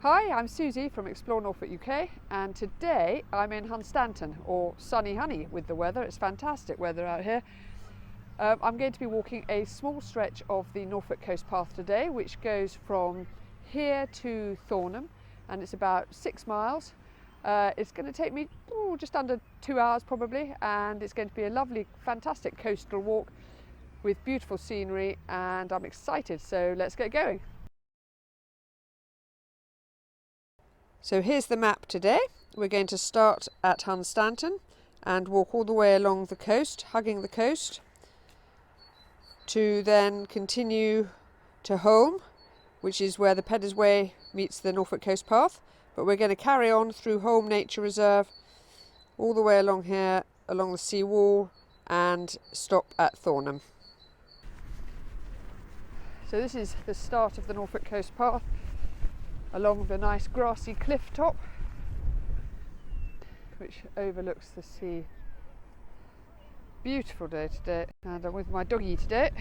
Hi, I'm Suzy from Explore Norfolk UK, and today I'm in Hunstanton, or sunny honey with the weather. It's fantastic weather out here. I'm going to be walking a small stretch of the Norfolk Coast Path today, which goes from here to Thornham, and it's about 6 miles. It's going to take me just under 2 hours probably, and it's going to be a lovely, fantastic coastal walk with beautiful scenery, and I'm excited, so let's get going. So here's the map today. We're going to start at Hunstanton and walk all the way along the coast, hugging the coast, to then continue to Holme, which is where the Pedder's Way meets the Norfolk Coast Path. But we're going to carry on through Holme Nature Reserve, all the way along here, along the sea wall, and stop at Thornham. So this is the start of the Norfolk Coast Path, along the nice grassy cliff top which overlooks the sea. Beautiful day today, and I'm with my doggy today.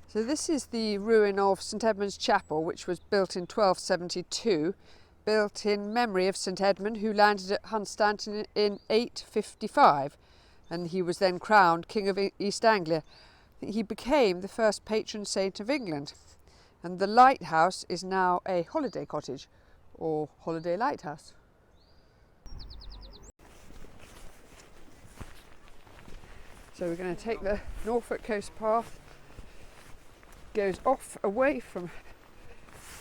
So this is the ruin of St Edmund's Chapel, which was built in 1272, built in memory of St Edmund, who landed at Hunstanton in 855, and he was then crowned King of East Anglia. He became the first patron saint of England, and the lighthouse is now a holiday cottage or holiday lighthouse. So we're going to take the Norfolk Coast Path, goes off away from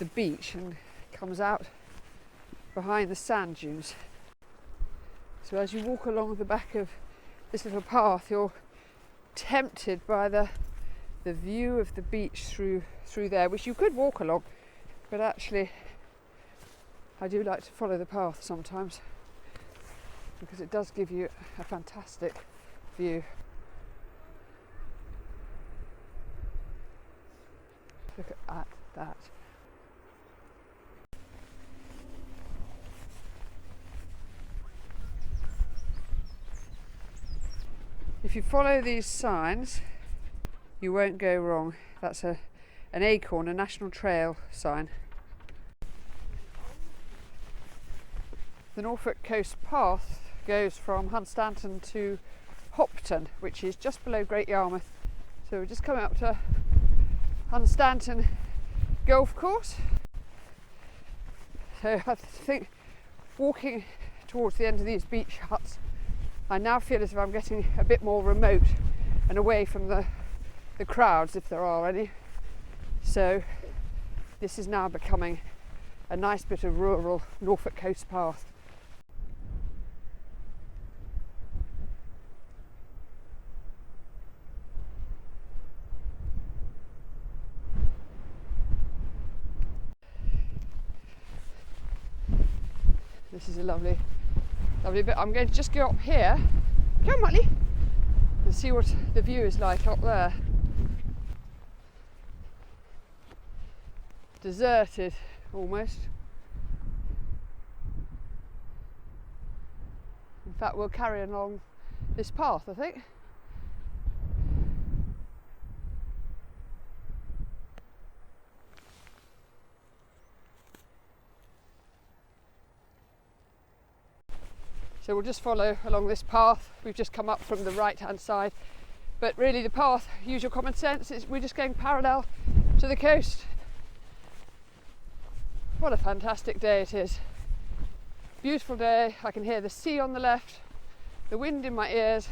the beach and comes out behind the sand dunes. So as you walk along the back of this little path, you're tempted by the view of the beach through there, which you could walk along, but actually I do like to follow the path sometimes because it does give you a fantastic view. Look at that. If you follow these signs, you won't go wrong. That's an acorn, a national trail sign. The Norfolk Coast Path goes from Hunstanton to Hopton, which is just below Great Yarmouth. So we're just coming up to Hunstanton Golf Course. So I think walking towards the end of these beach huts, I now feel as if I'm getting a bit more remote and away from the crowds, if there are any. So this is now becoming a nice bit of rural Norfolk Coast Path. This is a lovely bit. I'm going to just go up here, come on Muttley, and see what the view is like up there. Deserted almost. In fact, we'll carry along this path, I think. So we'll just follow along this path. We've just come up from the right hand side, but really the path, usual common sense, we're just going parallel to the coast. What a fantastic day it is. Beautiful day. I can hear the sea on the left, the wind in my ears,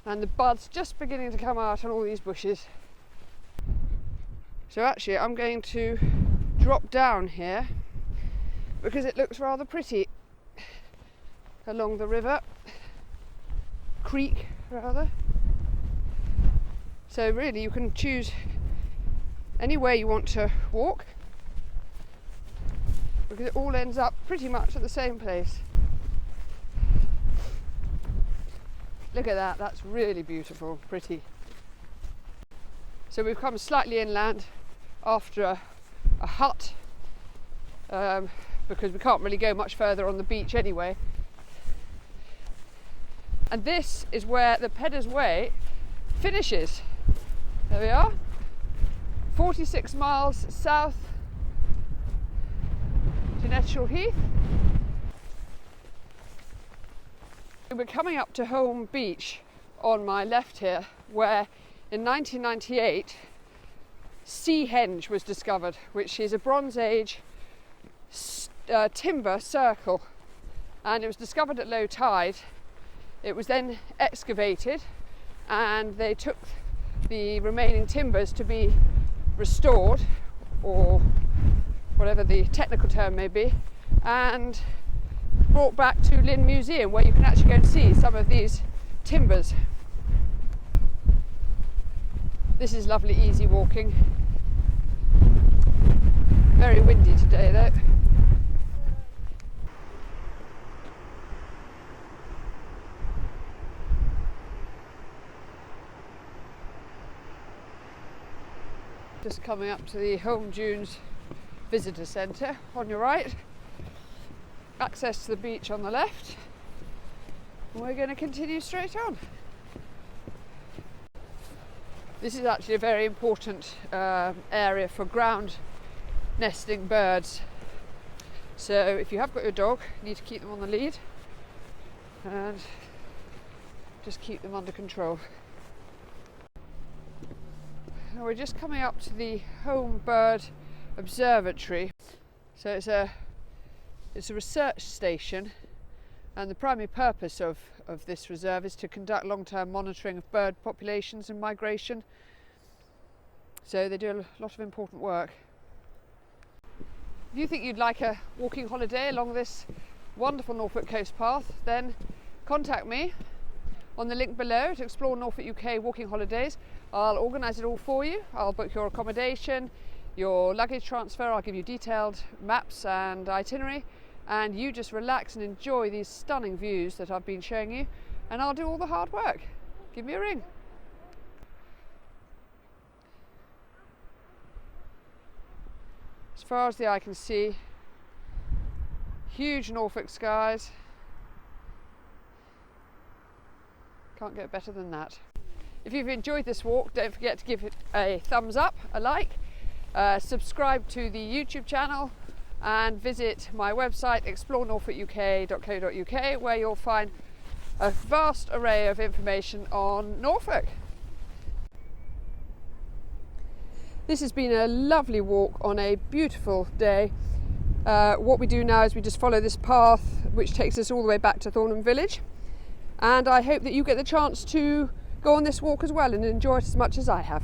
and the buds just beginning to come out on all these bushes. So actually I'm going to drop down here because it looks rather pretty along the river, creek rather. So really you can choose any way you want to walk, because it all ends up pretty much at the same place. Look at that, that's really beautiful, pretty. So we've come slightly inland after a hut, because we can't really go much further on the beach anyway. And this is where the Pedder's Way finishes. There we are. 46 miles south to Nethershall Heath. We're coming up to Holme Beach on my left here, where in 1998 Seahenge was discovered, which is a Bronze Age timber circle, and it was discovered at low tide. It was then excavated and they took the remaining timbers to be restored, or whatever the technical term may be, and brought back to Lynn Museum, where you can actually go and see some of these timbers. This is lovely easy walking. Very windy today though. Just coming up to the Holme Dunes Visitor Centre on your right. Access to the beach on the left. And we're going to continue straight on. This is actually a very important area for ground nesting birds. So if you have got your dog, you need to keep them on the lead and just keep them under control. Now we're just coming up to the Holme Bird Observatory. So it's a research station, and the primary purpose of this reserve is to conduct long-term monitoring of bird populations and migration. So they do a lot of important work. If you think you'd like a walking holiday along this wonderful Norfolk Coast Path, then contact me on the link below to Explore Norfolk UK walking holidays. I'll organise it all for you. I'll book your accommodation, your luggage transfer, I'll give you detailed maps and itinerary, and you just relax and enjoy these stunning views that I've been showing you, and I'll do all the hard work. Give me a ring. As far as the eye can see, huge Norfolk skies. Can't get better than that. If you've enjoyed this walk, don't forget to give it a thumbs up, a like, subscribe to the YouTube channel, and visit my website explorenorfolkuk.co.uk, where you'll find a vast array of information on Norfolk. This has been a lovely walk on a beautiful day. What we do now is we just follow this path which takes us all the way back to Thornham village, and I hope that you get the chance to go on this walk as well and enjoy it as much as I have.